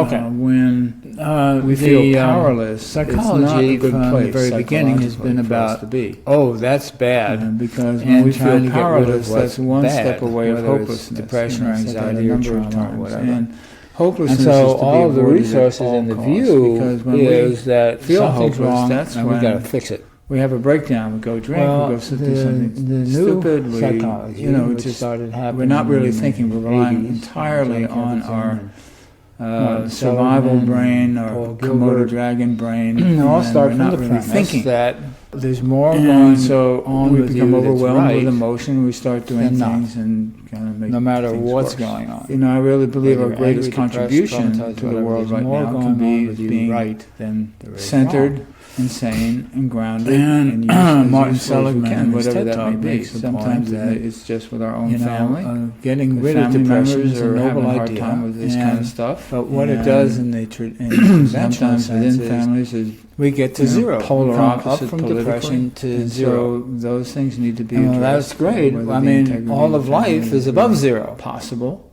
when we feel powerless, psychology from the very beginning has been about, that's bad. Because when we feel powerless, that's one step away of hopelessness, depression or anxiety or trauma or whatever. And hopelessness is to be all of the resources in the view is that something's wrong and we've got to fix it. We have a breakdown. We go drink. We go do something stupid. Psychology, it just started happening. We're not really thinking. We're relying entirely on our survival brain or Komodo dragon brain. It all starts from the premise thinking that there's more going on. We become overwhelmed with emotion. We start doing things and kind of make no matter what's going on. I really believe our greatest contribution to the world right now can be being right, then centered, insane, and grounded, and Martin Seligman, whatever that may be. Sometimes it's just with our own family, getting rid of depressions or having a hard time with this kind of stuff. But what it does in the sometimes within families is we get to zero, polar opposite from depression to zero. Those things need to be addressed. That's great. I mean, all of life is above zero. Possible.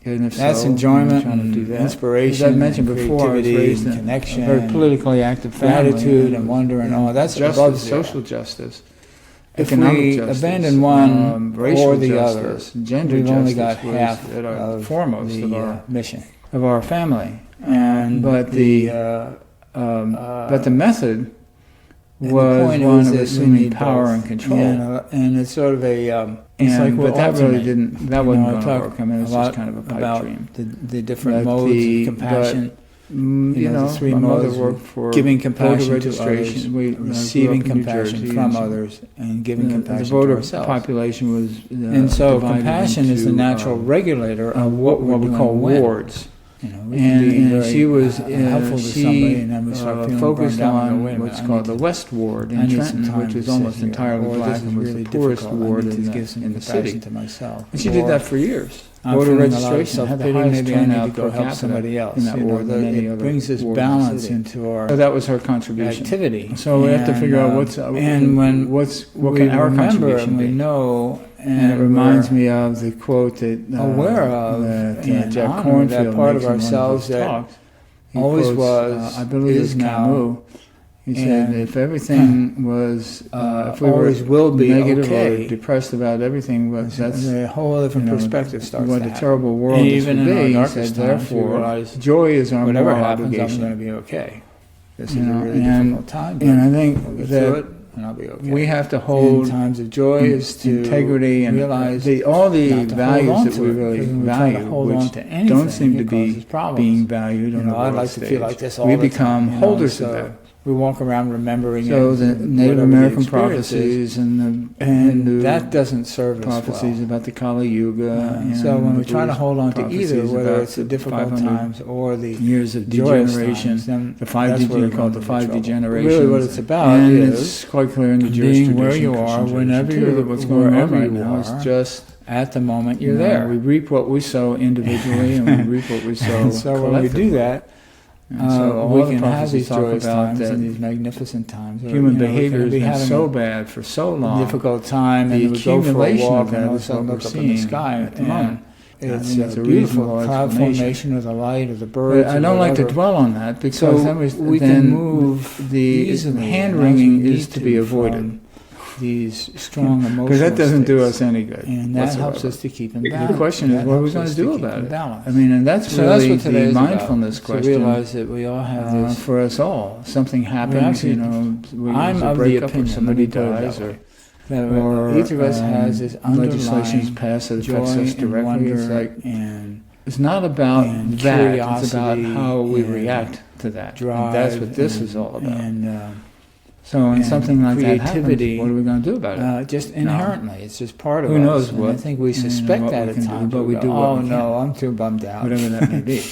And if that's enjoyment, inspiration, as I mentioned before, creativity, and connection, a very politically active family, gratitude and wonder and all that's above zero. Social justice. If we abandon one or the other, we've only got half of foremost of our mission of our family. But the method was one of assuming power and control, and it's sort of a. But that really didn't. That wasn't going to work. I mean, it's just kind of a pipe dream. The different modes of compassion. The three modes work for giving compassion to others, receiving compassion from others, and giving compassion to ourselves. The voter population was, and so compassion is the natural regulator of what we call wards. And she was helpful to somebody, and then we start focused on what's called the West Ward in Trenton, which is almost entirely black and was the poorest ward in the city. And she did that for years. Voter registration had the highest turnout per capita in that ward than any other. It brings this balance into our. So that was her contribution. Activity. So we have to figure out what can our contribution be. We know. And it reminds me of the quote that aware of that Jack Kornfield, that part of ourselves that always was, I believe, is now. He said, if everything was, if we always will be negative or depressed about everything, but that's a whole different perspective starts. What a terrible world this would be. He said, therefore, joy is our moral obligation. I'm going to be okay. This is a really difficult time. And I think that. And I'll be okay. We have to hold in times of joy is to integrity and realize all the values that we really value, which don't seem to be being valued. I'd like to feel like this all the time. We become holders of that. We walk around remembering the Native American prophecies and that doesn't serve us well. Prophecies about the Kali Yuga. So when we try to hold on to either, whether it's the difficult times or the years of degeneration, the 5D called the 5D generation. Really, what it's about is quite clear in the Jewish tradition. Where you are, whenever you're, what's going on right now is just at the moment you're there. We reap what we sow individually, and we reap what we sow. So when we do that. So we can have these joyous times and these magnificent times. Human behavior has been so bad for so long. Difficult time, and we go for a walk and all of a sudden look up in the sky at the moment. It's a beautiful cloud formation of the light of the birds. But I don't like to dwell on that because we can move the hand-wringing is to be avoided. These strong emotions. Because that doesn't do us any good. And that helps us to keep in balance. The question is, what are we going to do about it? I mean, and that's really the mindfulness question. To realize that we all have this. For us all. Something happens, I'm of the opinion, somebody dies, or each of us has this legislation passed that affects us directly. It's not about that. It's about how we react to that. And that's what this is all about. So when something like that happens, what are we going to do about it? Just inherently, it's just part of us. Who knows what? I think we suspect that at times, but we do what we can. Oh no, I'm too bummed out. Whatever that may be.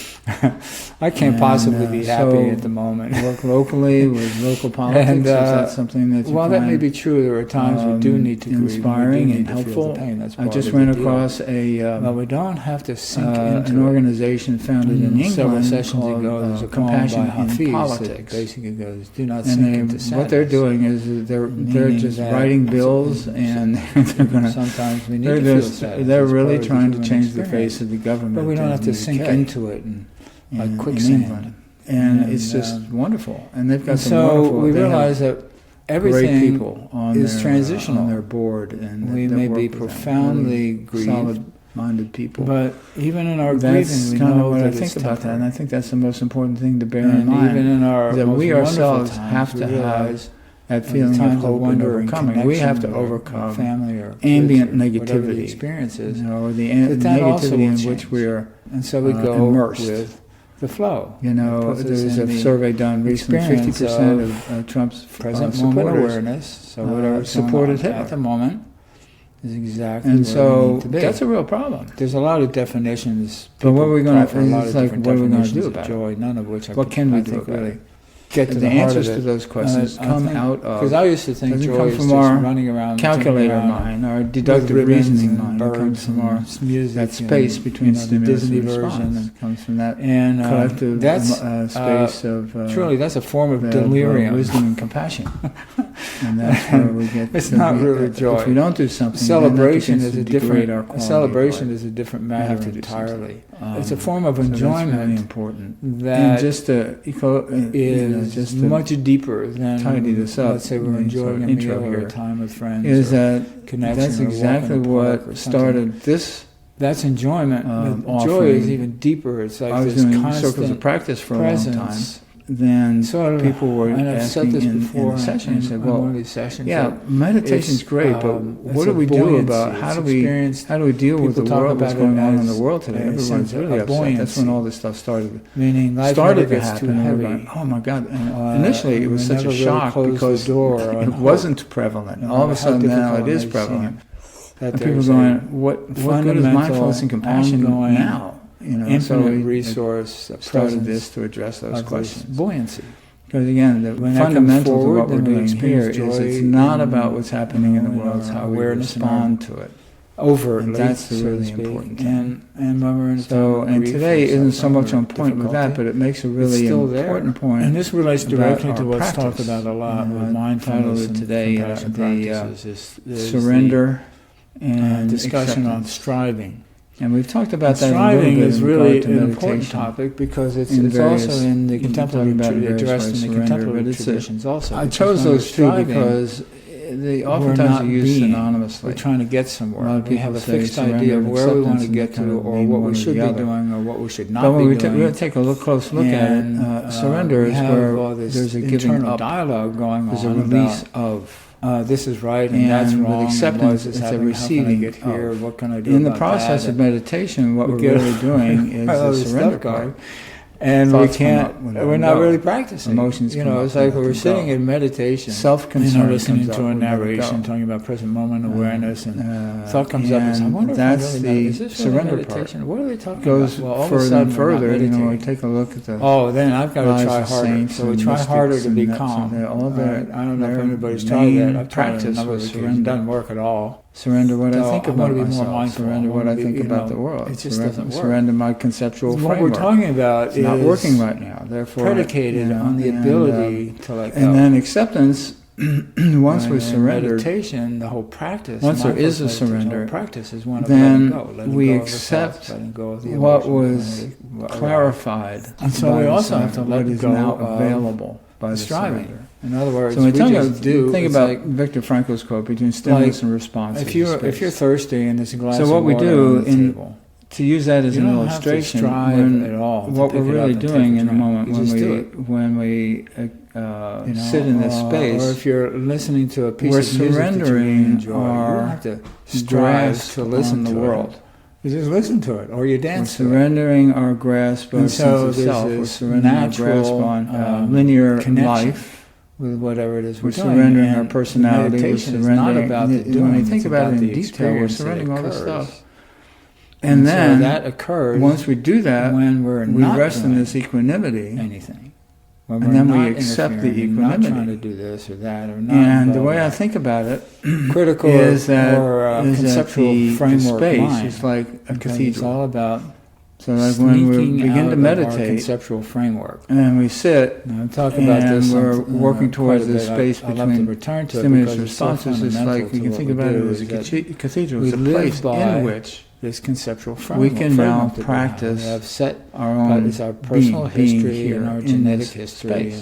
I can't possibly be happy at the moment. Work locally with local politics. Is that something that you find that may be true. There are times we do need to inspiring and helpful. I just ran across a. Well, we don't have to sink into an organization founded in England several sessions ago. There's a compassion in politics. Basically, goes do not sink into sadness. Doing is they're just writing bills and they're going to sometimes we need to feel sad. They're really trying to change the face of the government. But we don't have to sink into it and like quicksand. And it's just wonderful. And they've got some wonderful... So we realize that everything people is transitional on their board, and we may be profoundly grieved, solid-minded people. But even in our grieving, we know what I think about that, and I think that's the most important thing to bear in mind. Even in our that we ourselves have to have that feeling of hope and overcoming. We have to overcome family or ambient negativity experiences, or the negativity in which we are, and so we go immersed with the flow. There's a survey done recently. 50% of Trump's present moment awareness, so whatever supported Hitler at the moment, is exactly and where so we need to be. That's a real problem. There's a lot of definitions, but what are we going to do about joy? None of which what can we do really get to the answers to those questions come out of, because I used to think joy is just running around calculator mind, our deductive reasoning mind. It comes from our music, that space between stimulus and response. It comes from that collective space of truly that's a form of delirium, wisdom and compassion. And that's where we get. It's not really joy. If we don't do something, celebration is a different matter entirely. It's a form of enjoyment. That's really important. That just is just much deeper than tidy this up. Let's say we're enjoying a meal or a time with friends. Is that connection? That's exactly what started this. That's enjoyment. Joy is even deeper. It's like this constant circles of practice for a long time. Then people were asking in the session, said, well, meditation's great, but what do we do about, how do we deal with the world, what's going on in the world today? Everyone's really upset. That's when all this stuff started to happen. And we're going, oh my God. And initially it was such a shock because it wasn't prevalent. All of a sudden now it is prevalent. And people are going, what good is mindfulness and compassion now? Infinite resource started this to address those questions. Buoyancy. Because again, the fundamental to what we're doing here is it's not about what's happening in the world, it's how we respond to it. Overtly, and that's the really important thing. And when we're in and today isn't so much on point with that, but it makes a really important point. And this relates directly to what's talked about a lot with mindfulness and today, the surrender and discussion on striving. And we've talked about that. Striving is really an important topic because it's also in the contemplative traditions also. I chose those two because they oftentimes are used synonymously. We're trying to get somewhere. We have a fixed idea of where we want to get to, or what we should be doing, or what we should not be doing. We'll take a close look at it. Surrender is where there's a giving up dialogue going on. There's a release of. This is right and that's wrong. With acceptance, it's a receiving. Get here. What can I do? In the process of meditation, what we're really doing is the surrender part. And we can't. We're not really practicing. Emotions. It's like we're sitting in meditation, self-concern, listening to a narration talking about present moment awareness, and thought comes up. And I wonder that's the surrender meditation. What are they talking about? Well, further and further. We take a look at the. Oh, then I've got to try harder. So we try harder to be calm. I don't know if anybody's tried that. I've practiced with surrender. It doesn't work at all. Surrender what I think about myself. Surrender what I think about the world. It just doesn't work. Surrender my conceptual framework. What we're talking about is not working right now. Therefore, predicated on the ability to let go. And then acceptance. Once we surrender, meditation, the whole practice. Once there is a surrender, practice is one of then we accept what was clarified. And so we also have to let go now available by the striving. In other words, so think about Viktor Frankl's quote between stimulus and response. If you're thirsty and there's a glass of water on the table, to use that as an illustration, what we're really doing in the moment when we sit in this space, or if you're listening to a piece of music that you really enjoy, you have to strive to listen to the world. You just listen to it, or you dance. We're surrendering our grasp on sense of self. We're surrendering our grasp on linear life. With whatever it is we're surrendering our personality. Meditation is not about the doing. When we think about it in detail, we're surrendering all this stuff. And then that occurs once we do that, when we rest in this equanimity. Anything. And then we accept the equanimity. Not trying to do this or that or not. And the way I think about it, critical is that conceptual framework space is like a cathedral. It's all about. So like when we begin to meditate, conceptual framework, and we sit, and talk about this, we're working towards this space between stimulus and responses. It's like you can think about it as a cathedral. It's a place in which this conceptual framework. We can now practice have set our own it's our personal history and our genetic history.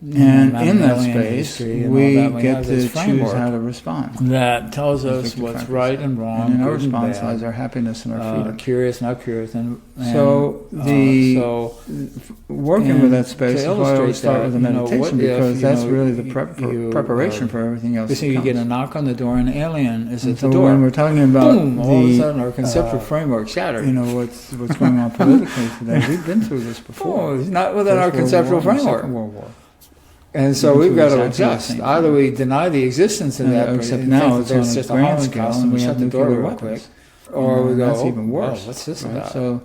And in that space, we get to choose how to respond. That tells us what's right and wrong. And in our response lies our happiness and our freedom. Curious, not curious. So working with that space is why I always start with a meditation, because that's really the preparation for everything else. So you get a knock on the door, and an alien is at the door. When we're talking about boom, all of a sudden our conceptual framework shattered. What's going on politically today. We've been through this before. It's not within our conceptual framework. Second World War. And so we've got to adjust. Either we deny the existence of that, except now it's on just a grand scale, and we shut the door real quick. Or we go, that's even worse. What's this about? So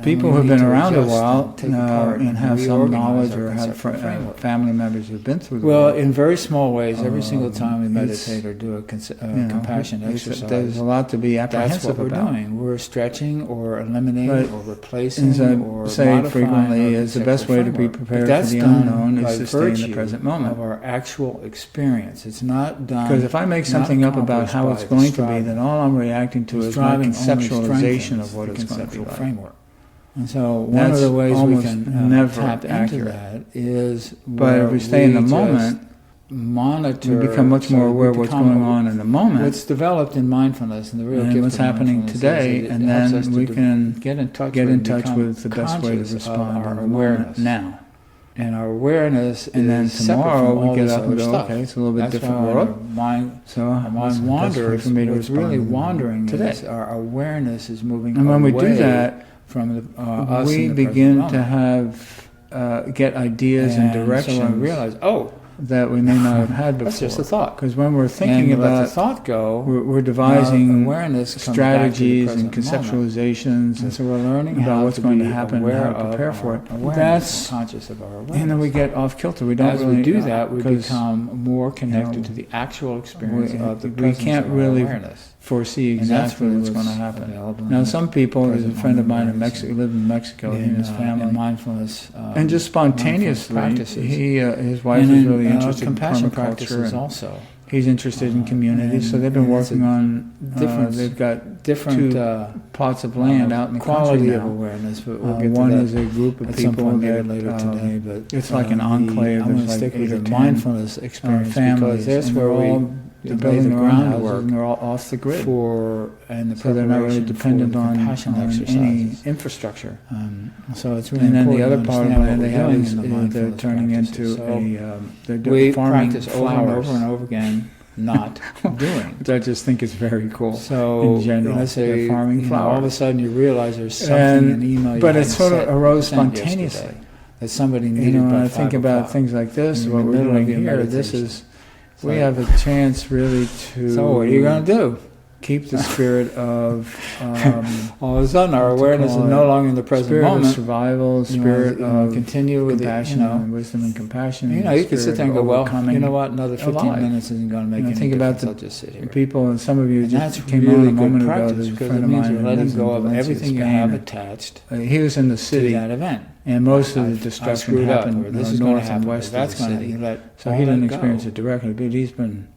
people who've been around a while and have some knowledge or have family members who've been through the war. Well, in very small ways, every single time we meditate or do a compassion exercise, there's a lot to be apprehensive about. That's what we're doing. We're stretching or eliminating or replacing or say modifying frequently is the best way to be prepared for the unknown is to stay in the present moment. Of our actual experience. It's not done. Because if I make something up about how it's going to be, then all I'm reacting to is my conceptualization of what it's going to be like. Framework. And so one of the ways we can never tap into that is, but if we stay in the moment, monitor, we become much more aware of what's going on in the moment. What's developed in mindfulness and the real gift what's happening today, and then we can get in touch with the best way to respond our awareness now. And our awareness and then tomorrow we get up and go, okay, it's a little bit different world. Our mind wanders. For me to really wandering today. Our awareness is moving. And when we do that, from we begin to have get ideas and directions. So we realize, that we may not have had before. That's just a thought. Because when we're thinking about the thought go, we're devising awareness strategies and conceptualizations, and so we're learning about what's going to happen and how to prepare for it. That's conscious of our awareness. And then we get off kilter. We don't As really we do that. We become more connected to the actual experience of the presence we can't of our really awareness. Foresee exactly what's going to happen. Now, some people, there's a friend of mine in Mexico, lived in Mexico, he and his family, mindfulness, and just spontaneously, his wife is really interested in permaculture, and also. He's interested in communities, so they've been working on different. They've got different 2 plots of land out in the quality country of awareness. But we'll get one to that is a group of people that later today. But it's like an enclave. I'm going to stick with the mindfulness experience because that's where we. They're building the groundwork, and they're all off the grid. So they're not really dependent on any infrastructure. So it's really important. And then the other part of land they have is they're turning into they're doing farming practice over and over again, not doing. Which I just think is very cool. So in general, let's say farming flowers. All of a sudden you realize there's something in an email. But it sort of arose spontaneously. That somebody needed. When I think about things like this, what we're doing here, this is. We have a chance really to... So what are you going to do? Keep the spirit of... all of a sudden our awareness is no longer in the present moment. Spirit of survival, spirit of continue with compassion and wisdom and compassion. You can sit there and go, well, you know what, another 15 minutes isn't going to make any difference. I'll just sit here. People, and some of you just came really on a moment ago, there's a friend of mine you're letting go of everything you have attached he was in the city to that event. And most of the destruction happened north and west of the city. So he didn't experience it directly, but he's been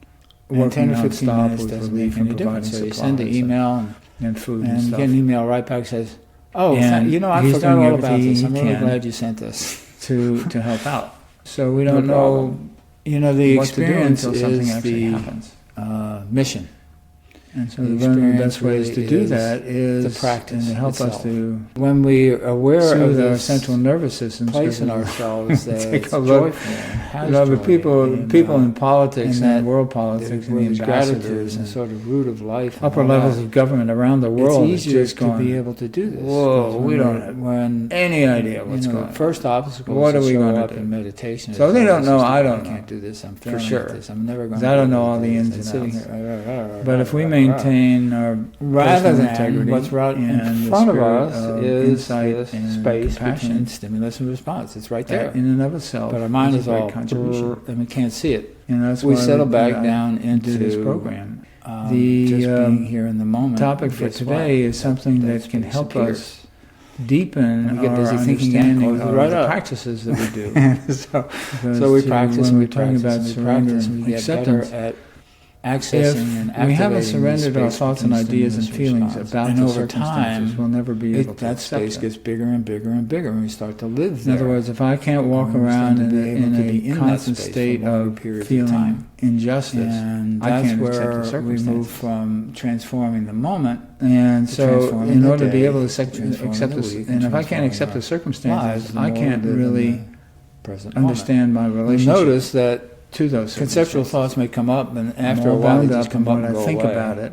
working 10 or 15 minutes with doesn't relief make any and difference. providing So you send the email and food and you stuff. get an email right back that says, I forgot all about this. I'm really glad you sent this. To help out. So we don't know the what experience to do until something is actually the happens. Mission. And so one of the best ways to do that is the practice and to help itself. us to when we are aware of our central nervous system, place in ourselves that take it's a look. joyful. People in politics and world politics and the ambassadors and sort of root of life, upper levels of government around the world. It's easier to be able to do this. Whoa, we don't have any idea what's going on. The first obstacle what are we going to up do in meditation. So they don't know. I don't know. I can't do this. I'm for sure. This. I'm never going to. I don't know all the ins and outs. But if we maintain our rather than integrity, what's right in front of us is this space between stimulus and response. It's right there in and of itself. But our mind is all contribution, and we can't see it. And that's we why settle back down into this program. The just being here in the moment. Topic for today is something that can help us deepen our understanding of the practices that we do. So we practice and we practice and we practice and we get better at accessing and activating. We haven't surrendered our thoughts and ideas and feelings about the circumstances, we'll never be able to that space gets bigger and bigger and bigger, and we start to live there. In other words, if I can't walk around in a constant state of feeling injustice, and I that's can't where we move from transforming the moment. And so, in order to be able to accept this, and if I can't accept the circumstances, I can't really understand my relationship. Notice that to those conceptual thoughts may come up, and after a while they just come up and go away. I think about it,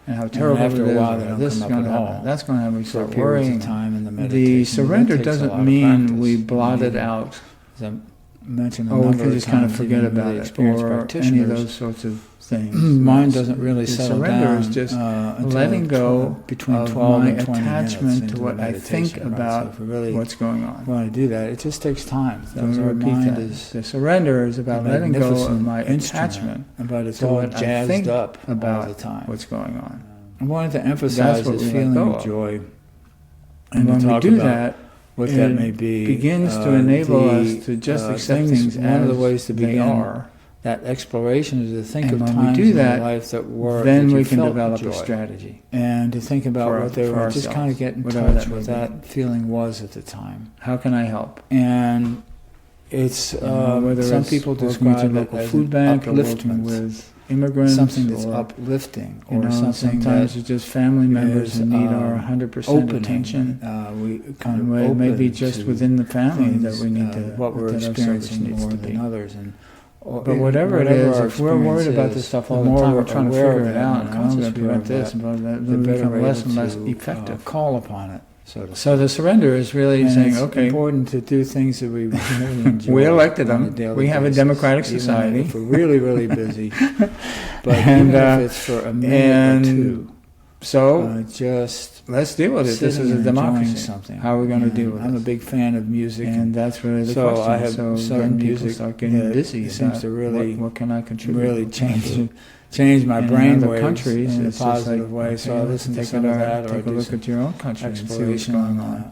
and how terrible after it is, a while they don't this come is up going to at happen. all. That's going to have me start For periods worrying. of time in the meditation. The surrender doesn't mean we blot it out. As I mentioned a we number can of just kind of times, forget about it, or any of those sorts of things. Mind doesn't really settle surrender down. Is just letting go between of 12 my and 20 attachment to what I think about what's going on. Want to do that? It just takes time. Let me repeat that. The surrender is about letting go of my attachment, but it's all jazzed up about all the time. What's going on. I wanted to emphasize this feeling of joy, and when we do that, what that may be, begins to enable us to just accept things one of the ways to they begin are. That exploration is to think and of when times we do in that, your life that were then that we can felt develop joy. A strategy and to think about what they were. Just kind of get in touch with that feeling was at the time. How can I help? And it's whether some people describe it as food bank or upliftment with immigrants, something that's uplifting, or something sometimes it's just family members who need our 100% attention. We kind of maybe just within the family that we need to what we're experiencing more than others, and but whatever it is, if we're worried about this stuff all the time, we're trying to figure it out, and how I'm going to prevent this, and that, then we become less and less effective. Call upon it. So the surrender is really saying, okay, it's important to do things that we really enjoy. We elected them. We have a democratic society. If we're really, really busy. But even if it's for a minute or two. So just let's deal with it. This is a democracy. Something. How are we going to deal with it? I'm a big fan of music, and that's really the question. I have so certain music people start getting busy. It seems to really, what can I contribute? Really change my brain waves countries in a positive way. So I listen to some of that, or take a look at your own country and see what's going on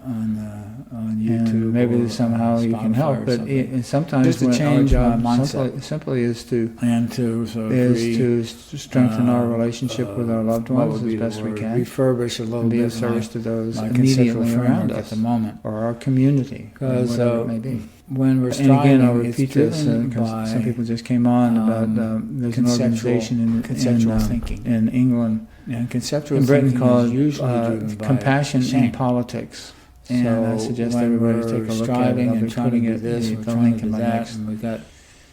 YouTube. And maybe somehow you can help, but sometimes just to change our mindset simply is to strengthen to our relationship with our loved ones as best we can. Refurbish a little bit. Be of service to those immediately around us at the moment, or our community, because whatever it may be. When we're and striving, again, I'll repeat this because some people just came on about there's an organization in England and conceptual in Britain called Compassion in Politics. And I suggest everybody take a look at it. I'll be putting it the link in my next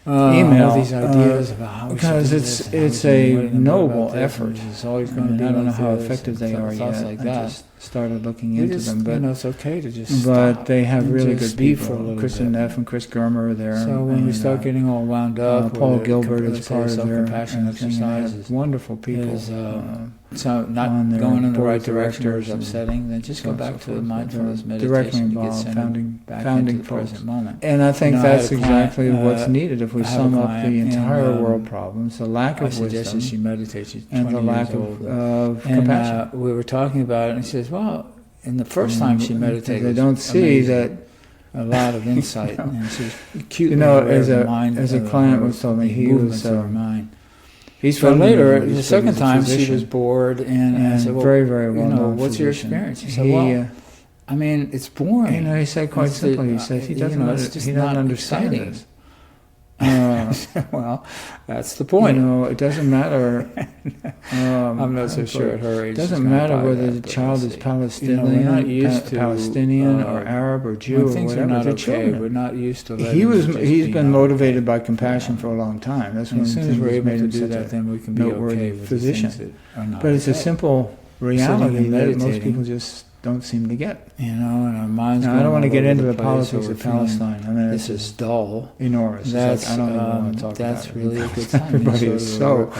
email. These ideas about how because it's a noble effort. It's always going to be. I don't know how effective they are yet. Like I that. just started looking into them, but it's okay to just. But they have really good people. Kristen Neff and Chris Germer are there. So when we start getting all wound up, Paul Gilbert is part of their compassion exercises. Wonderful people. So not going in the right direction is upsetting. Then just go back to the mindfulness meditation. Directly involved, founding the present moment. And I think that's exactly what's needed if we sum up the entire world problems: the lack of wisdom, she meditates, and the lack of compassion. We were talking about it, and she says, "Well, in the first time she meditated, they don't see that." A lot of insight, and she's cute. As a client was told me, he was. He's from later. The second time she was bored, and I said, "Well, very, very well known. What's your experience?" He said, "Well, I mean, it's boring." He said quite simply. He said he doesn't understand this. Well, that's the point. It doesn't matter. I'm not so sure at her age. It doesn't matter whether the child is Palestinian, we're not used to Palestinian or Arab or Jew or whatever. Not okay. We're not used to. He's been motivated by compassion for a long time. That's when as soon as we're able to do that, then we can be okay with physician. But it's a simple reality that most people just don't seem to get. And our minds. Now, I don't want to get into the politics of Palestine. I mean, this is dull, enormous. That's I don't even want to talk about it. That's really a good time. Everybody is so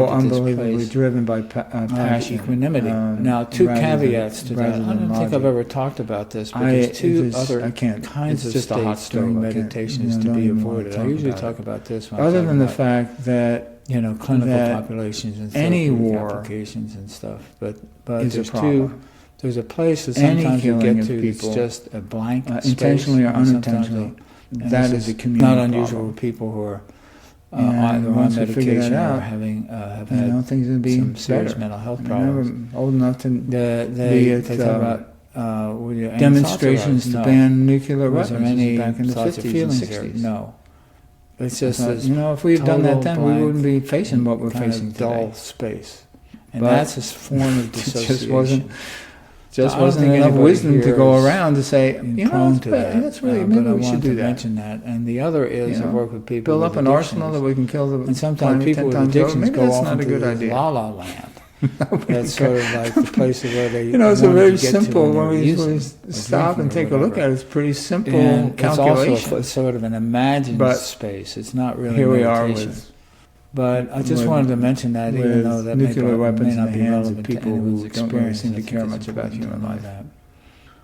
unbelievably driven by passion, equanimity. Now, two caveats to that. I don't think I've ever talked about this, but there's two other kinds of states during meditation is to be avoided. I usually talk about this one. Other than the fact that clinical populations and any war applications and stuff, but there's two. There's a place that sometimes you get to that's just a blank space, intentionally or unintentionally. That is a community not unusual with people who are either on medication or out, have had things would be some serious better. mental health problems. I'm old enough to They talk about demonstrations to ban nuclear weapons. Was there any back in the 50s and 60s? No. It's just if we had done that then, we wouldn't be facing what we're facing today. Dull space. And that's a form of dissociation. Just wasn't enough wisdom to go around to say, that's really, maybe we should do that. Mention that. And the other is to work with people build up an arsenal that we can kill the. And sometimes people with addictions go off into the la-la land. That's sort of like the place where they. It's a very simple. When we stop and take a look at it, it's pretty simple calculation. It's also sort of an imagined space. It's not really. Here we are with. But I just wanted to mention that, even though that nuclear weapons may not in be the hands relevant of people who don't really seem to care much about human life.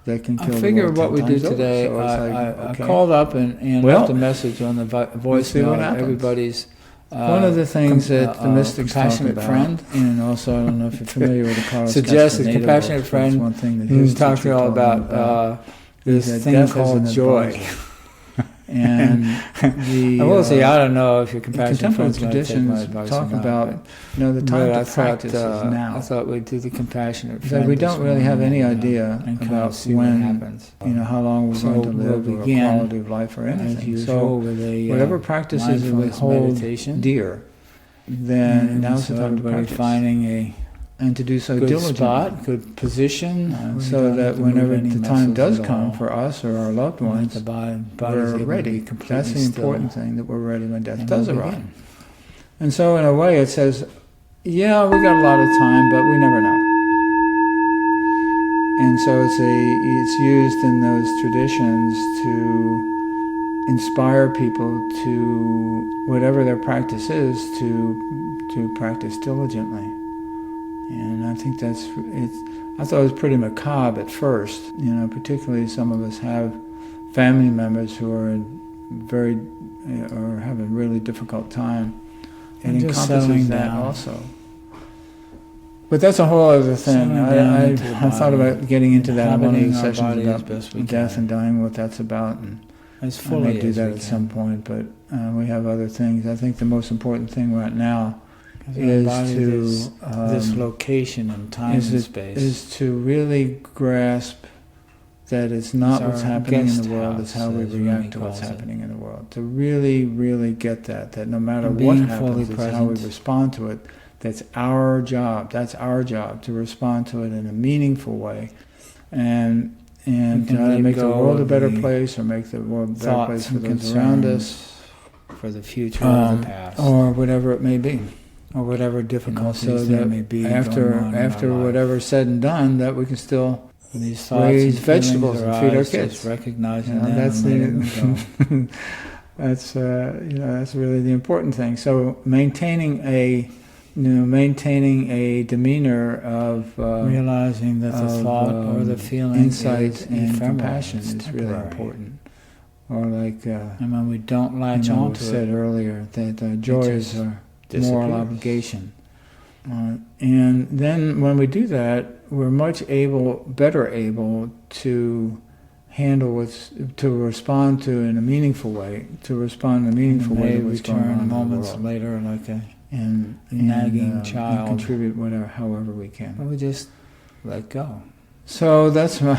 That can kill. I figure what we do today. I called up and left a message on the voicemail. Everybody's. One of the things that the mystics compassionate talk about, friend, and also I don't know if you're familiar with the Carlos suggested compassionate friend. One thing that who's talking all about this thing called joy. And I will say, I don't know if your compassionate friends traditions talk about, the time to practice is now. I thought we'd do the compassionate friend. We don't really have any idea about when happens. How long we're going to live, or quality of life, or anything. So whatever practices we hold dear, then now's the time to practice. Finding and to do so good diligently. Spot, good position, so that whenever the time does come for us or our loved ones, we're ready. That's the important thing, that we're ready when death does arrive. And so in a way it says, yeah, we got a lot of time, but we never know. And so it's used in those traditions to inspire people to, whatever their practice is, to practice diligently. And I think I thought it was pretty macabre at first. Particularly some of us have family members who are or having a really difficult time. And encompasses that also. But that's a whole other thing. I thought about getting into that in one of the sessions about death and dying, what that's about. And I may do that at some point, but we have other things. I think the most important thing right now is to this location and time and space is to really grasp that it's not what's happening in the world, it's how we react to what's happening in the world. To really, really get that no matter what happens, it's how we respond to it. That's our job. That's our job, to respond to it in a meaningful way, and to make the world a better place, or make the world a better place for those around us, for the future or the past, or whatever it may be. Or whatever difficulties there may be after whatever's said and done, that we can still raise vegetables and feed our kids. Recognizing that's that's really the important thing. So maintaining a demeanor of realizing that the thought or the feeling, insight and compassion is really important. Or like and when we don't latch on to said earlier, that joys are moral obligation. And then when we do that, we're much better able to handle to respond to in a meaningful way, to what's going on moments in the world. Later like a nagging child. And contribute however we can. But we just let go. So that's my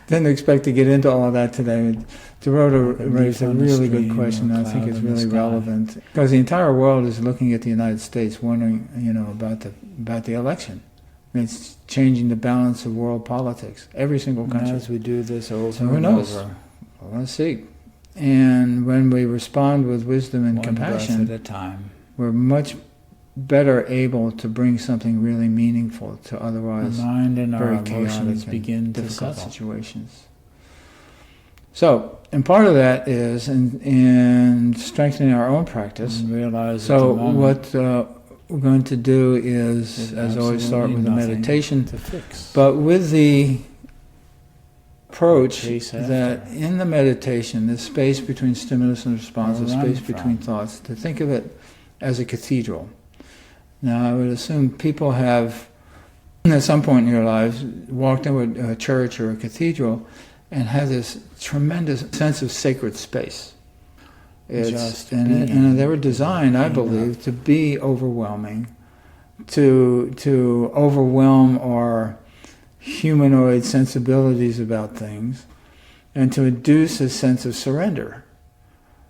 didn't expect to get into all of that today. Dorota raised a really good question, and I think it's really relevant, because the entire world is looking at the United States, wondering, about the election. It's changing the balance of world politics. Every single country. As we do this over who knows? Well, let's see. And when we respond with wisdom and compassion, one breath at a time, we're much better able to bring something really meaningful to otherwise our mind and very our emotions begin to difficult settle. Situations. So, and part of that is in strengthening our own practice. And realize so what we're going to do is, as always, start with the meditation, to fix. but with the approach that in the meditation, the space between stimulus and response, the space between thoughts, to think of it as a cathedral. Now, I would assume people have, at some point in your lives, walked into a church or a cathedral and have this tremendous sense of sacred space. And they were designed, I believe, to be overwhelming, to overwhelm our humanoid sensibilities about things, and to induce a sense of surrender.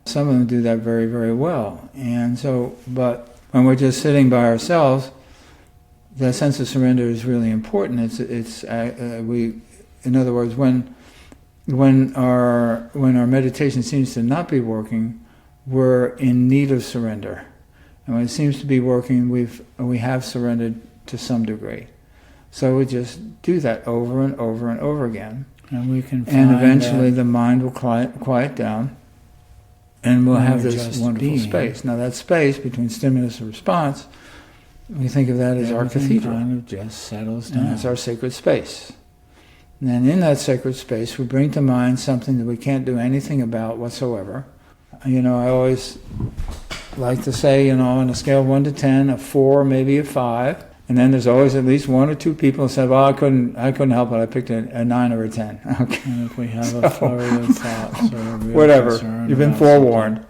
Some of them do that very, very well. And so, but when we're just sitting by ourselves, that sense of surrender is really important. In other words, when our meditation seems to not be working, we're in need of surrender. And when it seems to be working, we have surrendered to some degree. So we just do that over and over and over again. And we can and eventually the mind will quiet down, and we'll have this wonderful space. Now that space between stimulus and response, we think of that as our cathedral. Kind of just settles down. And it's our sacred space. And then in that sacred space, we bring to mind something that we can't do anything about whatsoever. I always like to say, on a scale of 1 to 10, a 4, maybe a 5. And then there's always at least 1 or 2 people who say, well, I couldn't help it. I picked a 9 or a 10. Okay. And if we have a flurry of thoughts or a real whatever, you've been forewarned.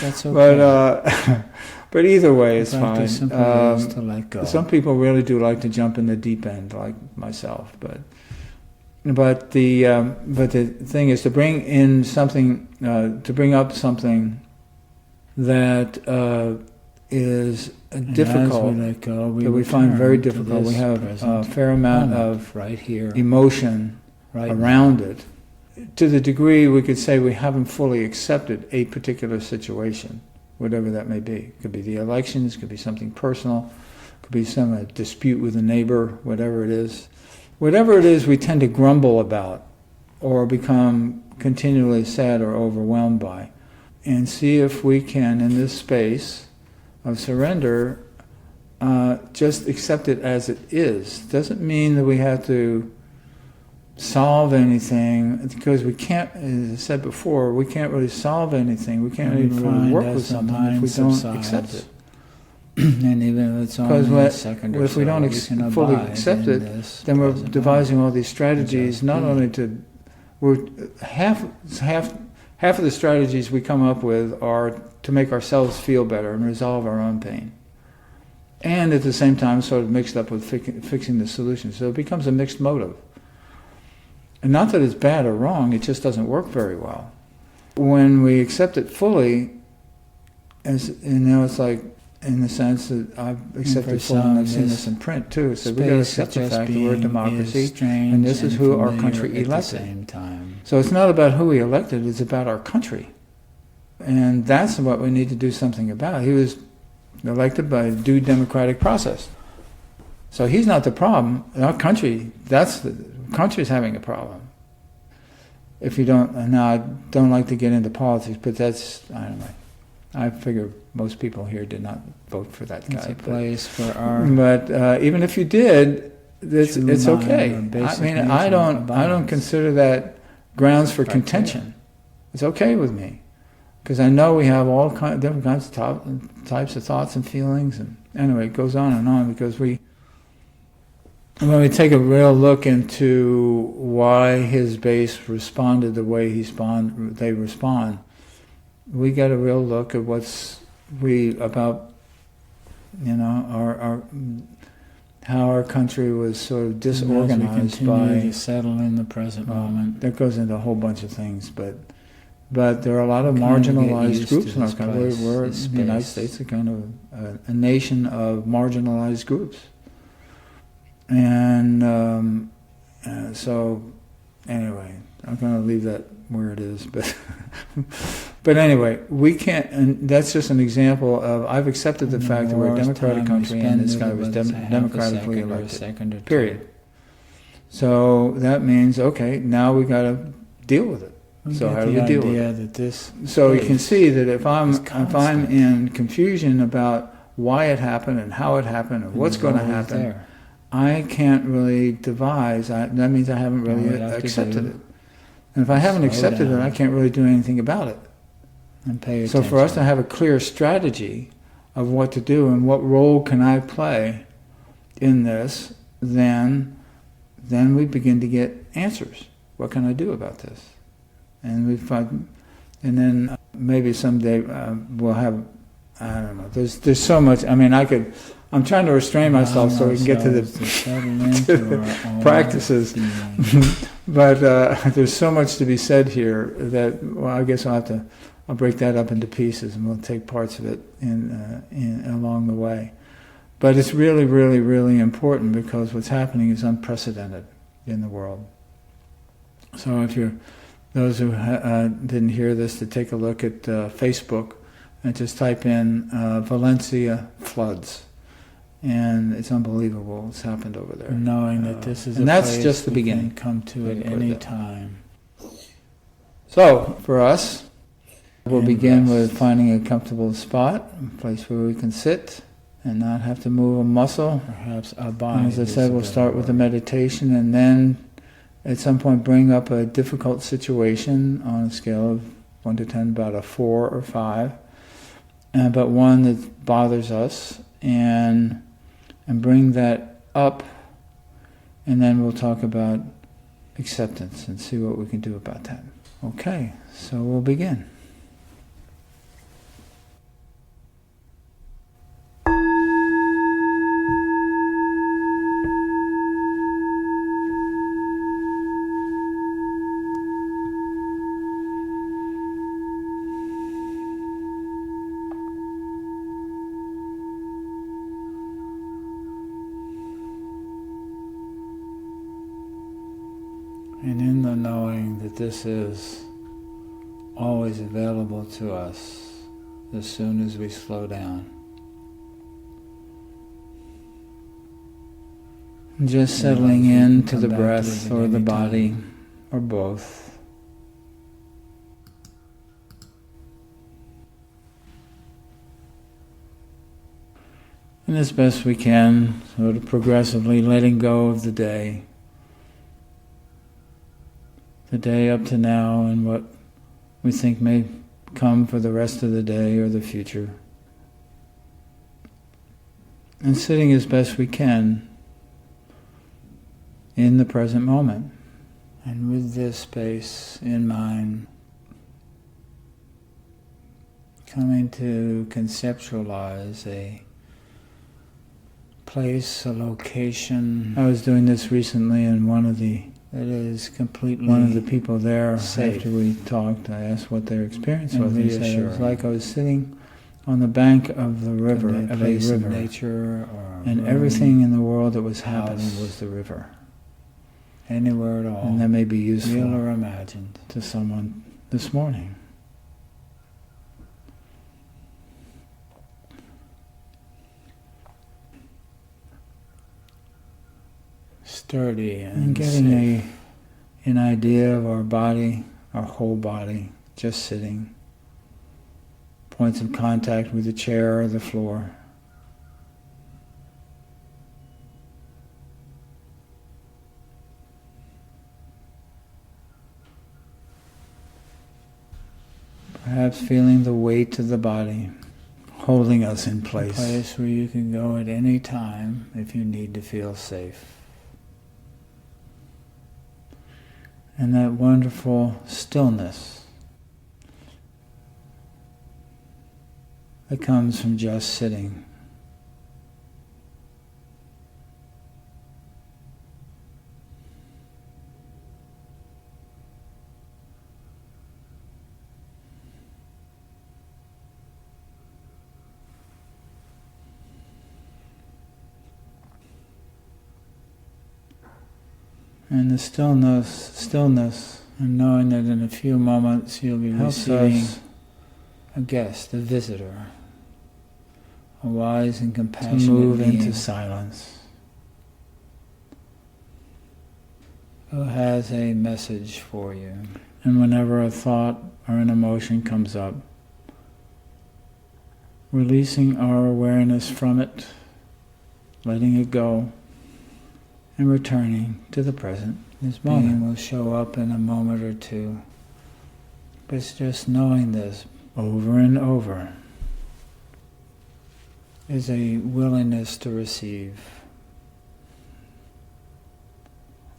That's okay. But either way, it's fine. To let go. Some people really do like to jump in the deep end, like myself. But the thing is to bring in something, to bring up something that is difficult, that we find very difficult. We have a fair amount of emotion around it. To the degree we could say we haven't fully accepted a particular situation, whatever that may be. It could be the elections, it could be something personal, it could be some dispute with a neighbor, whatever it is. Whatever it is we tend to grumble about or become continually sad or overwhelmed by. And see if we can, in this space of surrender, just accept it as it is. Doesn't mean that we have to solve anything, because we can't, as I said before, we can't really solve anything. We can't even really work with something if we don't accept it. And even if it's only a second or if we don't fully accept it, then we're devising all these strategies, not only to... Half of the strategies we come up with are to make ourselves feel better and resolve our own pain. And at the same time sort of mixed up with fixing the solution. So it becomes a mixed motive. And not that it's bad or wrong, it just doesn't work very well. When we accept it fully, it's like, in the sense that I've accepted fully, and I've seen this in print too, so we've got to accept the fact that we're a democracy, and this is who our country elected. So it's not about who we elected, it's about our country. And that's what we need to do something about. He was elected by a due democratic process. So he's not the problem. Our country, the country's having a problem. If you don't, now I don't like to get into politics, but that's, I don't know. I figure most people here did not vote for that guy. It's a place for our... But even if you did, it's okay. I mean, I don't consider that grounds for contention. It's okay with me, because I know we have all different kinds of types of thoughts and feelings, and anyway, it goes on, because when we take a real look into why his base responded the way they respond, we get a real look at how our country was sort of disorganized by to settle in the present moment. That goes into a whole bunch of things, but there are a lot of marginalized groups in our country. We're in the United States, a kind of a nation of marginalized groups, and so anyway, I'm going to leave that where it is, but anyway, we can't, and that's just an example of, I've accepted the fact that we're a democratic country and this guy was democratically elected, period. So that means, okay, now we got to deal with it. So how do we deal with it? So you can see that if I'm in confusion about why it happened and how it happened and what's going to happen, I can't really devise. That means I haven't really accepted it. And if I haven't accepted it, I can't really do anything about it. And pay attention. So for us to have a clear strategy of what to do and what role can I play in this, then we begin to get answers. What can I do about this? And we find, And then maybe someday we'll have, I don't know, there's so much, I mean, I'm trying to restrain myself so we can get to the practices. But there's so much to be said here that, well, I guess I'll break that up into pieces and we'll take parts of it in along the way. But it's really, really, really important because what's happening is unprecedented in the world. So if those who didn't hear this, to take a look at Facebook and just type in Valencia floods. And it's unbelievable what's happened over there. Knowing that this is and that's just the beginning. Come to it any time. So for us, we'll begin with finding a comfortable spot, a place where we can sit and not have to move a muscle. Perhaps a body. And as I said, we'll start with the meditation, and then at some point bring up a difficult situation on a scale of 1 to 10, about a 4 or 5, but one that bothers us, and bring that up, and then we'll talk about acceptance and see what we can do about that. Okay, so we'll begin. And in the knowing that this is always available to us as soon as we slow down. Just settling into the breath or the body or both. And as best we can, sort of progressively letting go of the day up to now and what we think may come for the rest of the day or the future. And sitting as best we can in the present moment. And with this space in mind, coming to conceptualize a place, a location. I was doing this recently in one of the people there safe. After we talked, I asked what their experience was. He said it was like I was sitting on the bank of the river, of a river, nature, and everything in the world that was happening was the river. Anywhere at all. And that may be useful, real or imagined, to someone this morning. Sturdy and getting an idea of our body, our whole body, just sitting. Points of contact with the chair or the floor. Perhaps feeling the weight of the body holding us in place. A place where you can go at any time if you need to feel safe. And that wonderful stillness that comes from just sitting. And the stillness, and knowing that in a few moments you'll be receiving a guest, a visitor, a wise and compassionate being, to move into silence, who has a message for you. And whenever a thought or an emotion comes up, releasing our awareness from it, letting it go, and returning to the present. This moment will show up in a moment or two. But it's just knowing this over and over is a willingness to receive.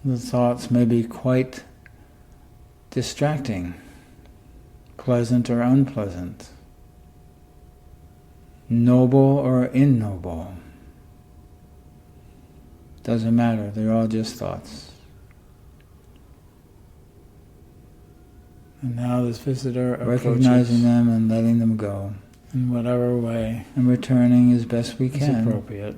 The thoughts may be quite distracting, pleasant or unpleasant, noble or ignoble. Doesn't matter, they're all just thoughts. And now this visitor approaches, recognizing them and letting them go in whatever way, and returning as best we can, as appropriate.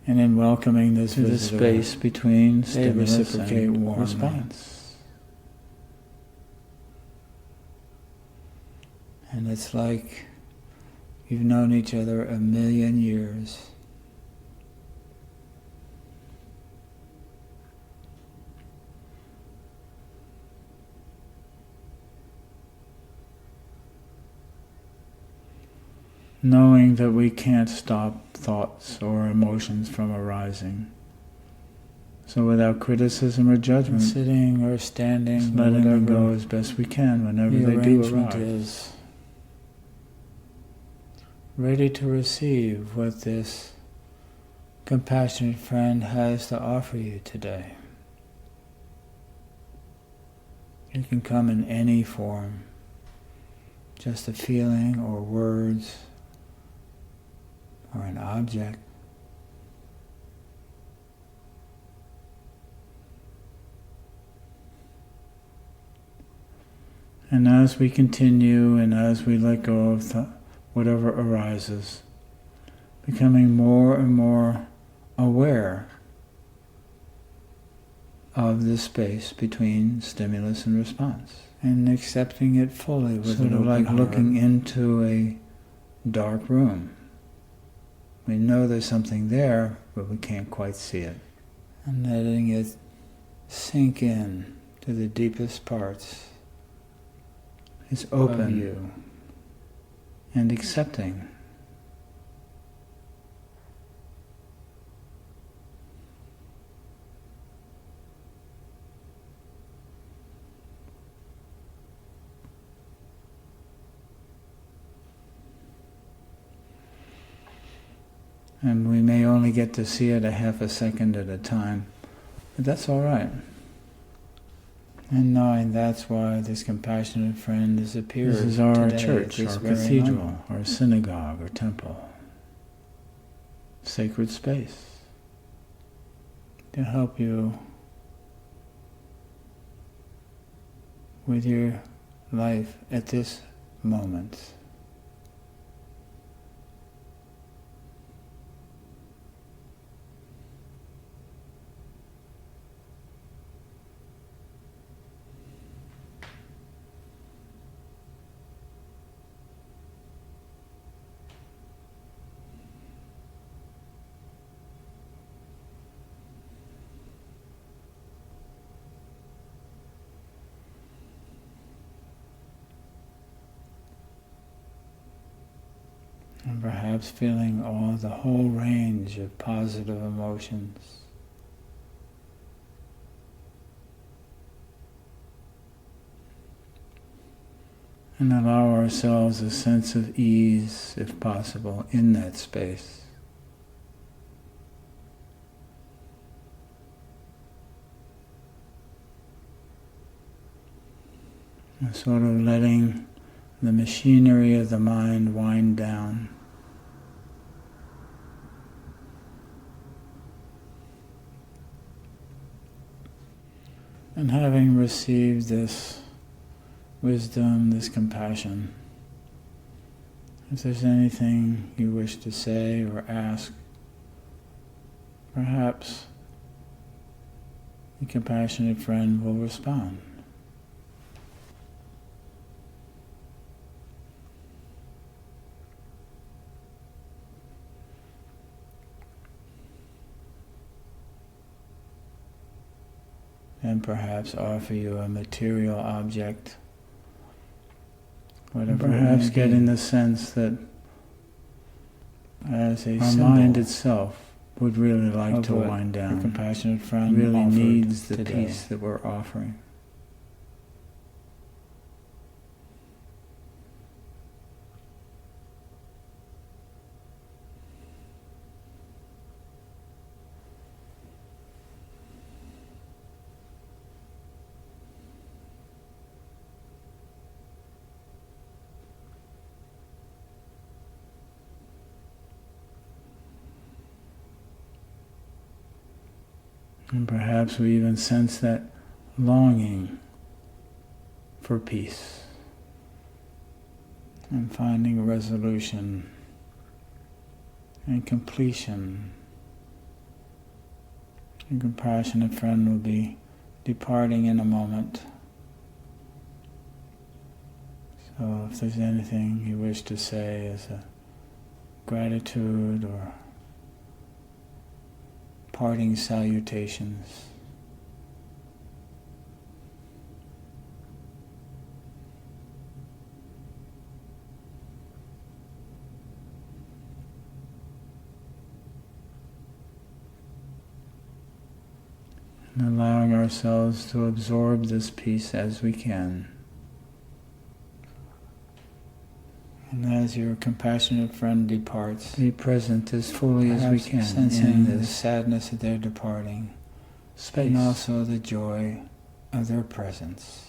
And in welcoming this visitor, the space between stimulus reciprocate and response. And it's like you've known each other 1,000,000 years. Knowing that we can't stop thoughts or emotions from arising. So without criticism or judgment, sitting or standing, letting them go as best we can whenever they do arrive. Is ready to receive what this compassionate friend has to offer you today. It can come in any form, just a feeling or words, or an object. And as we continue and as we let go of whatever arises, becoming more and more aware of the space between stimulus and response, and accepting it fully with sort of like looking into a dark room. We know there's something there, but we can't quite see it. And letting it sink in to the deepest parts. It's open of you. And accepting. And we may only get to see it a half a second at a time, but that's all right. And knowing that's why this compassionate friend has appeared. This is our church, our cathedral, our synagogue, or temple. Sacred space to help you with your life at this moment. And perhaps feeling the whole range of positive emotions. And allow ourselves a sense of ease, if possible, in that space. And sort of letting the machinery of the mind wind down. And having received this wisdom, this compassion, if there's anything you wish to say or ask, perhaps the compassionate friend will respond. And perhaps offer you a material object, whatever. Perhaps getting the sense that as a our mind itself would really like to wind down. The compassionate friend really needs the peace that we're offering. And perhaps we even sense that longing for peace and finding a resolution and completion. A compassionate friend will be departing in a moment. So if there's anything you wish to say as a gratitude or parting salutations. And allowing ourselves to absorb this peace as we can. And as your compassionate friend departs, be present as fully as we can, sensing the sadness of their departing, space, and also the joy of their presence.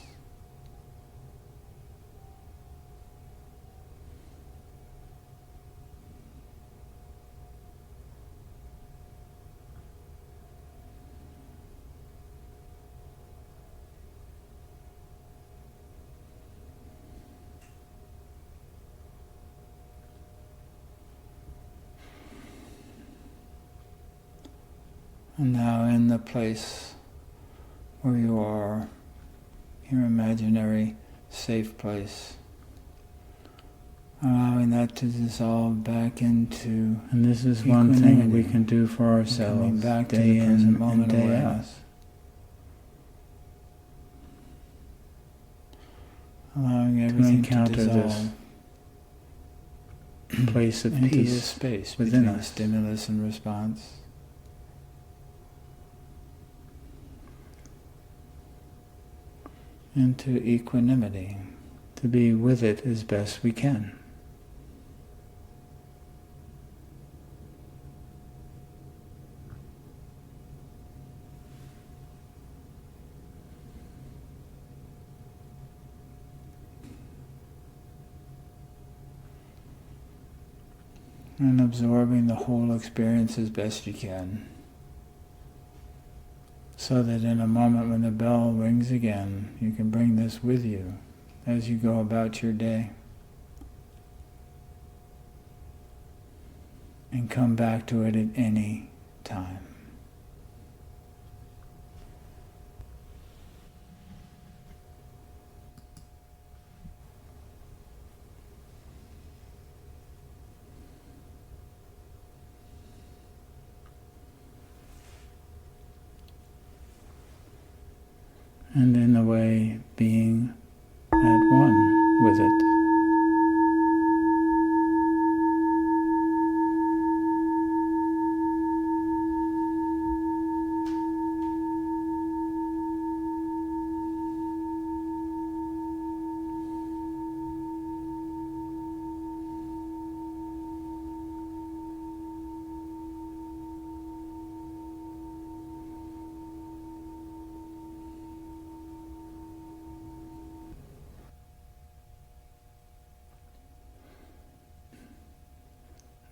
And now in the place where you are, your imaginary safe place, allowing that to dissolve back into, and this is one thing we can do for ourselves, coming back to the present moment awareness. Allowing everything to encounter this place of peace, this space within us, stimulus and response. Into equanimity, to be with it as best we can. And absorbing the whole experience as best you can. So that in a moment when the bell rings again, you can bring this with you as you go about your day. And come back to it at any time. And in a way, being at one with it.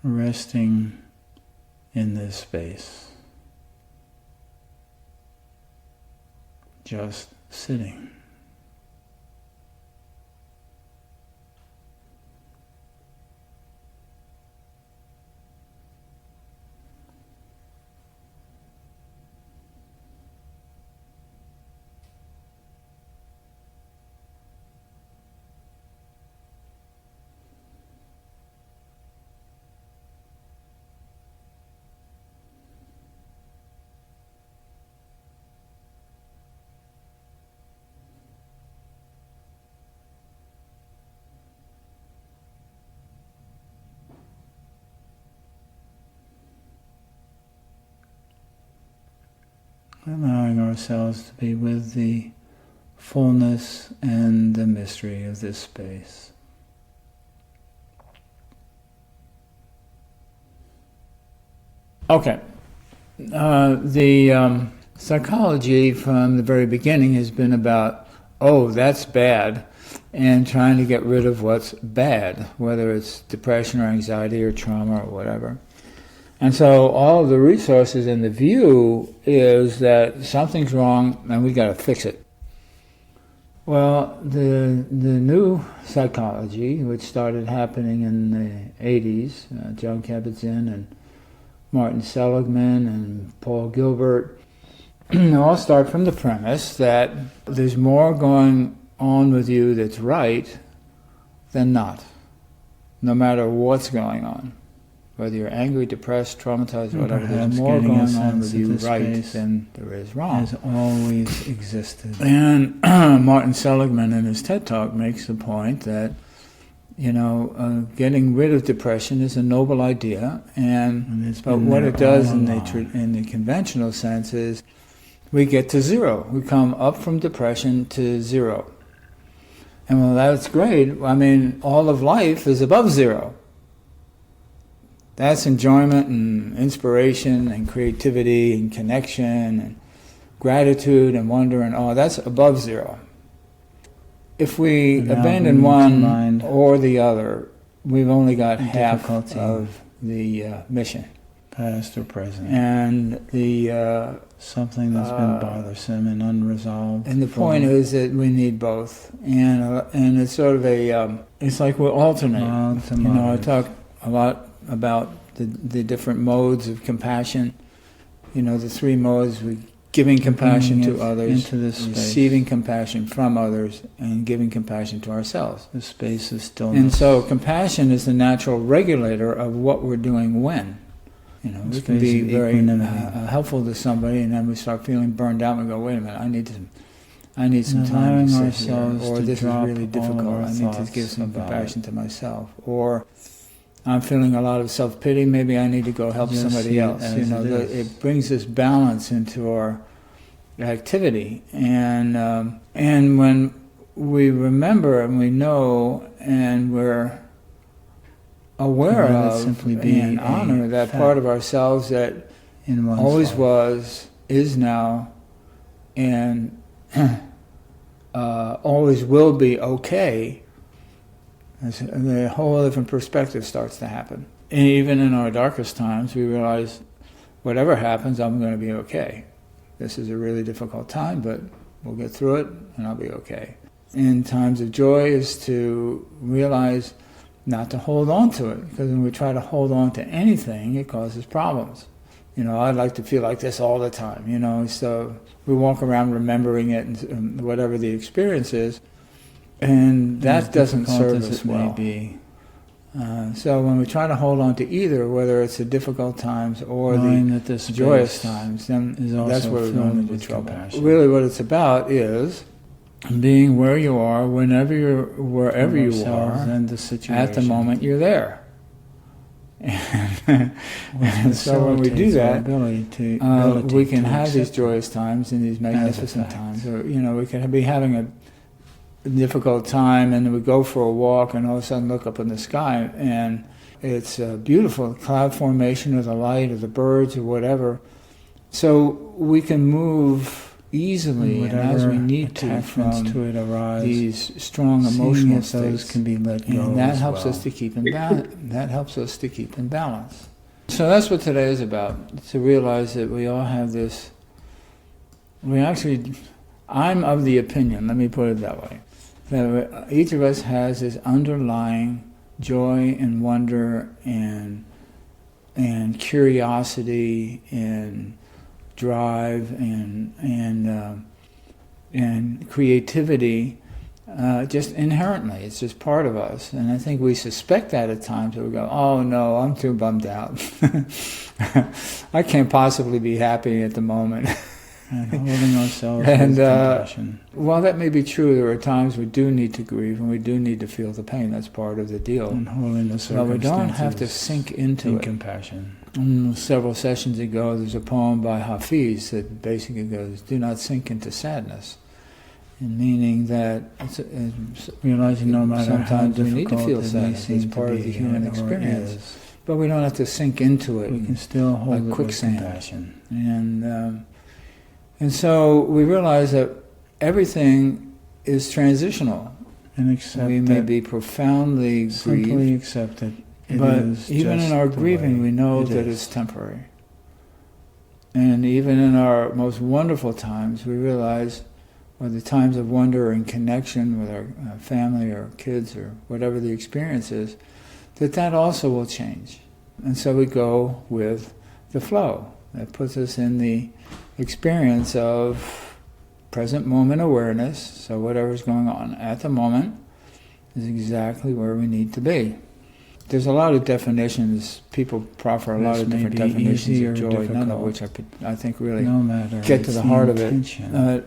Resting in this space, just sitting. Allowing ourselves to be with the fullness and the mystery of this space. Okay. The psychology from the very beginning has been about, oh, that's bad, and trying to get rid of what's bad, whether it's depression or anxiety or trauma or whatever. And so all of the resources in the view is that something's wrong and we got to fix it. Well, the new psychology, which started happening in the 80s, John Kabat-Zinn and Martin Seligman and Paul Gilbert, all start from the premise that there's more going on with you that's right than not, no matter what's going on. Whether you're angry, depressed, traumatized, whatever, there's more going on with you right than there is wrong. Has always existed. And Martin Seligman in his TED Talk makes the point that, getting rid of depression is a noble idea, but what it does in the conventional sense is we get to zero. We come up from depression to zero. And well, that's great. I mean, all of life is above zero. That's enjoyment and inspiration and creativity and connection and gratitude and wonder and all. That's above zero. If we abandon one or the other, we've only got half of the mission. Past or present. And something that's been bothersome and unresolved. And the point is that we need both. And it's sort of it's like we're alternating. I talk a lot about the different modes of compassion. The three modes: giving compassion to others, receiving compassion from others, and giving compassion to ourselves. The space of stillness. And so compassion is the natural regulator of what we're doing when. We can be very helpful to somebody, and then we start feeling burned out and we go, wait a minute, I need some time to sit here, or this is really difficult, I need to give some compassion to myself, or I'm feeling a lot of self-pity, maybe I need to go help somebody else. It brings this balance into our activity, and when we remember and we know and we're aware of and honor that part of ourselves that always was, is now, and always will be okay, a whole different perspective starts to happen. And even in our darkest times, we realize whatever happens, I'm going to be okay. This is a really difficult time, but we'll get through it and I'll be okay. In times of joy is to realize not to hold on to it, because when we try to hold on to anything, it causes problems. I'd like to feel like this all the time, so we walk around remembering it and whatever the experience is, and that doesn't serve us well. So when we try to hold on to either, whether it's the difficult times or the joyous times, then that's where we run into trouble. Really what it's about is being where you are, wherever you are, and the situation. At the moment you're there. And so when we do that, we can have these joyous times and these magnificent times. Or, we can be having a difficult time and then we go for a walk and all of a sudden look up in the sky and it's a beautiful cloud formation or the light or the birds or whatever. So we can move easily and as we need to from these strong emotional states, can be let go, and that helps us to keep in balance. So that's what today is about, to realize that we all have this. I'm of the opinion, let me put it that way, that each of us has this underlying joy and wonder and curiosity and drive and creativity just inherently. It's just part of us. And I think we suspect that at times, that we go, oh no, I'm too bummed out. I can't possibly be happy at the moment. And holding ourselves with compassion. While that may be true, there are times we do need to grieve and we do need to feel the pain. That's part of the deal. And holding the circumstances. But we don't have to sink into it. Compassion. Several sessions ago, there's a poem by Hafiz that basically goes, do not sink into sadness. And meaning that realizing no matter sometimes how we need to feel sadness. It's part of the human experience. But we don't have to sink into it. We can still hold like it quicksand. with compassion. And so we realize that everything is transitional. And accept we may be profoundly simply grieved. Accept it. But even in our grieving, we know that it's temporary. And even in our most wonderful times, we realize, or the times of wonder and connection with our family or kids or whatever the experience is, that also will change. And so we go with the flow. That puts us in the experience of present moment awareness, so whatever's going on at the moment is exactly where we need to be. There's a lot of definitions, people proffer a lot of different definitions of joy, none of which I think really get to the heart of it.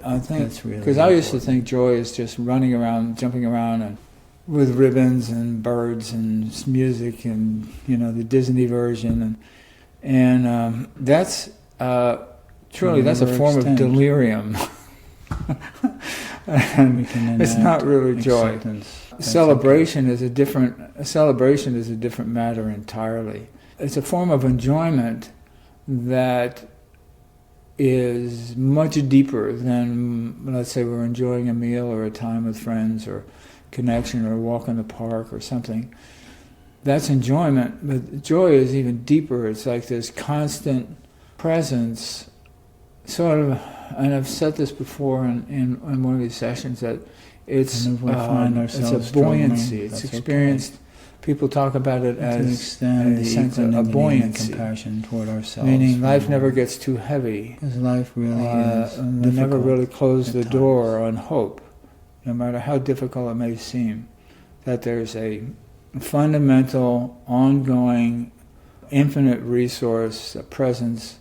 I think, because I used to think joy is just running around, jumping around, and with ribbons and birds and music and, the Disney version, and that's truly, that's a form of delirium. And it's not really joy. Celebration is a different matter entirely. It's a form of enjoyment that is much deeper than, let's say, we're enjoying a meal or a time with friends or connection or a walk in the park or something. That's enjoyment, but joy is even deeper. It's like this constant presence, sort of, and I've said this before in one of these sessions, that it's a buoyancy. It's experienced. Okay. People talk about it as a sense of a buoyancy, compassion toward ourselves. Meaning life never gets too heavy. Because life really is. We never really close the door on hope, no matter how difficult it may seem. That there's a fundamental, ongoing, infinite resource, a presence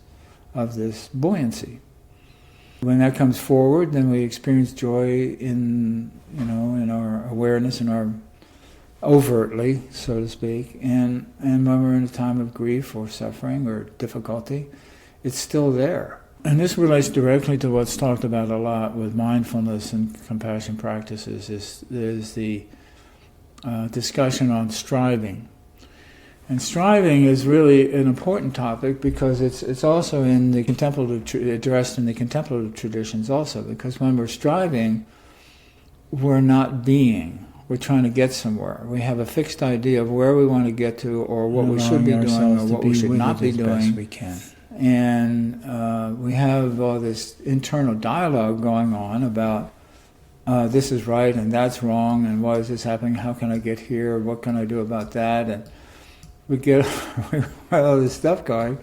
of this buoyancy. When that comes forward, then we experience joy in our awareness, in our overtly, so to speak. And when we're in a time of grief or suffering or difficulty, it's still there. And this relates directly to what's talked about a lot with mindfulness and compassion practices, is the discussion on striving. And striving is really an important topic because it's also in the addressed in the contemplative traditions also, because when we're striving, we're not being. We're trying to get somewhere. We have a fixed idea of where we want to get to, or what we should be doing, or what we should not be doing. We can. And we have all this internal dialogue going on about this is right and that's wrong, and why is this happening? How can I get here? What can I do about that? And we get all this stuff going,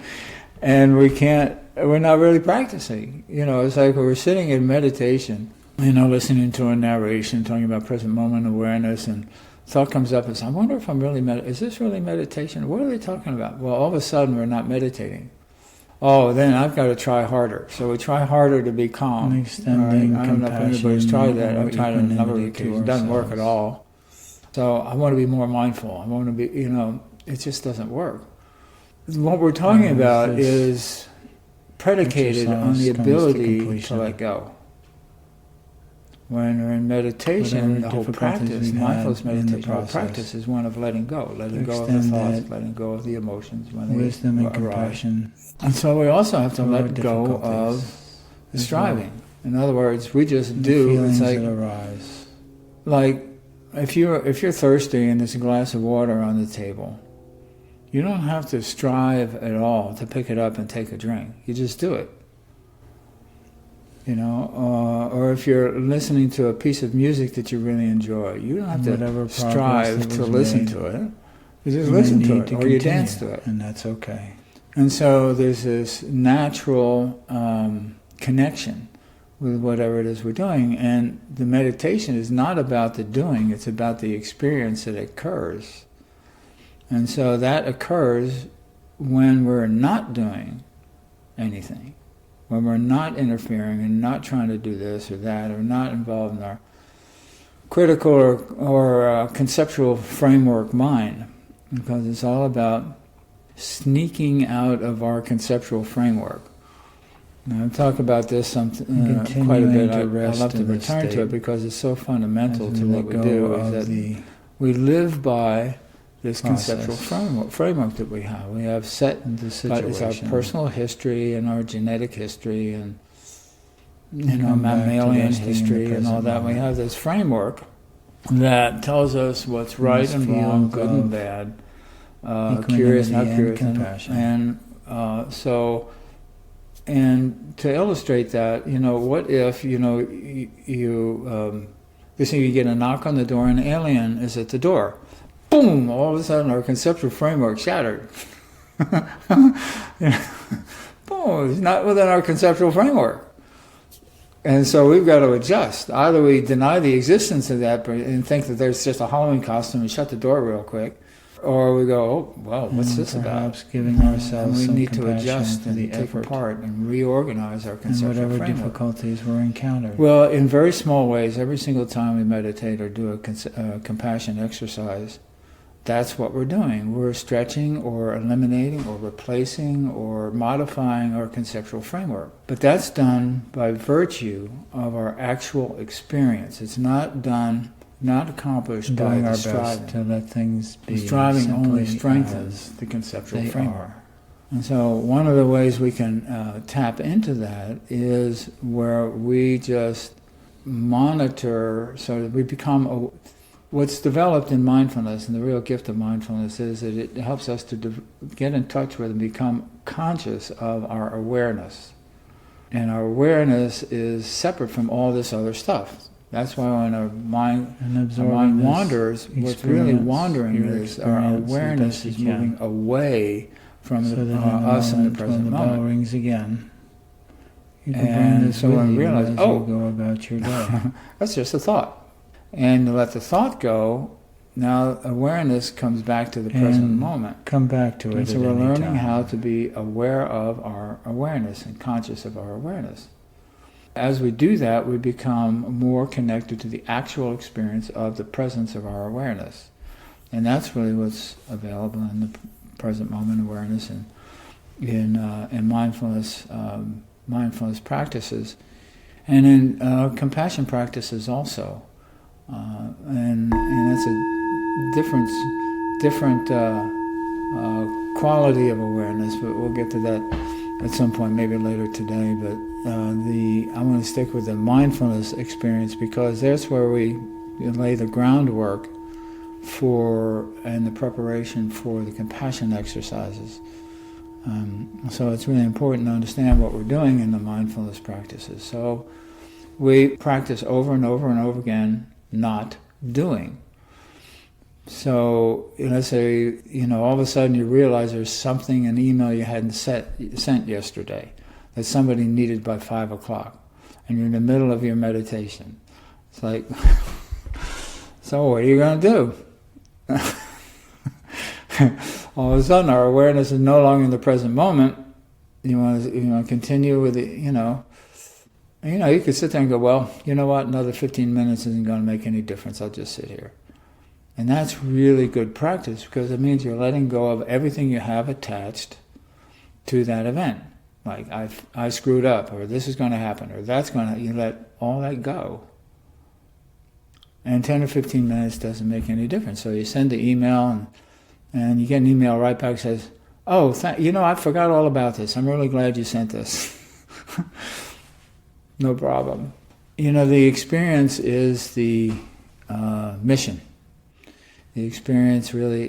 and we're not really practicing. It's like we're sitting in meditation, listening to a narration talking about present moment awareness, and thought comes up and says, I wonder if I'm really is this really meditation? What are they talking about? Well, all of a sudden we're not meditating. Oh, then I've got to try harder. So we try harder to be calm. Extending I don't know if anybody's tried that. I've tried it a number of occasions. It doesn't work at all. So I want to be more mindful. I want to be, it just doesn't work. What we're talking about is predicated on the ability to let go. When we're in meditation, the whole practice, mindfulness meditation, the whole practice is one of letting go. Letting go of the thoughts, letting go of the emotions when wisdom and compassion. And so we also have to let go of the striving. In other words, we just do. It's like if you're thirsty and there's a glass of water on the table, you don't have to strive at all to pick it up and take a drink. You just do it. Or if you're listening to a piece of music that you really enjoy, you don't have to strive to listen to it. You just listen to it, or you dance to it. And that's okay. And so there's this natural connection with whatever it is we're doing. And the meditation is not about the doing, it's about the experience that occurs. And so that occurs when we're not doing anything. When we're not interfering and not trying to do this or that, or not involved in our critical or conceptual framework mind, because it's all about sneaking out of our conceptual framework. Now, I talk about this quite a bit. I love to return to it because it's so fundamental to what we do, is that we live by this conceptual framework that we have. We have set, it's our personal history and our genetic history and mammalian history and all that. We have this framework that tells us what's right and wrong, good and bad, curious, not curious, and and to illustrate that, what if you get a knock on the door and an alien is at the door, boom! All of a sudden, our conceptual framework shattered. Boom! It's not within our conceptual framework. And so we've got to adjust. Either we deny the existence of that and think that there's just a Halloween costume and shut the door real quick, or we go, oh, well, what's this about? Perhaps giving ourselves we need to adjust and take apart and reorganize our conceptual whatever framework. Difficulties we're encountering. Well, in very small ways, every single time we meditate or do a compassion exercise, that's what we're doing. We're stretching or eliminating or replacing or modifying our conceptual framework. But that's done by virtue of our actual experience. It's not accomplished by the striving. To let things be. Striving only strengthens the conceptual framework. And so one of the ways we can tap into that is where we just monitor, so that we become what's developed in mindfulness, and the real gift of mindfulness is that it helps us to get in touch with and become conscious of our awareness. And our awareness is separate from all this other stuff. That's why when our mind wanders, what's really wandering is our awareness is moving away from us in the present moment. When the bell rings again, you can and bring this so I realize, you go about your day. That's just a thought. And to let the thought go, now awareness comes back to the present moment. Come back to it. And so we're learning how to be aware of our awareness and conscious of our awareness. As we do that, we become more connected to the actual experience of the presence of our awareness. And that's really what's available in the present moment awareness and in mindfulness practices. And in compassion practices also. And that's a different quality of awareness, but we'll get to that at some point, maybe later today. But I want to stick with the mindfulness experience because that's where we lay the groundwork and the preparation for the compassion exercises. So it's really important to understand what we're doing in the mindfulness practices. So we practice over and over and over again not doing. So let's say, all of a sudden you realize there's something, an email you hadn't sent yesterday that somebody needed by 5 o'clock, and you're in the middle of your meditation. It's like, so what are you going to do? All of a sudden our awareness is no longer in the present moment. You want to continue with it, you could sit there and go, well, you know what, another 15 minutes isn't going to make any difference, I'll just sit here. And that's really good practice because it means you're letting go of everything you have attached to that event. Like, I screwed up, or this is going to happen, or that's going to, you let all that go. And 10 or 15 minutes doesn't make any difference. So you send the email, and you get an email right back that says, oh, I forgot all about this. I'm really glad you sent this. No problem. The experience is the mission. The experience really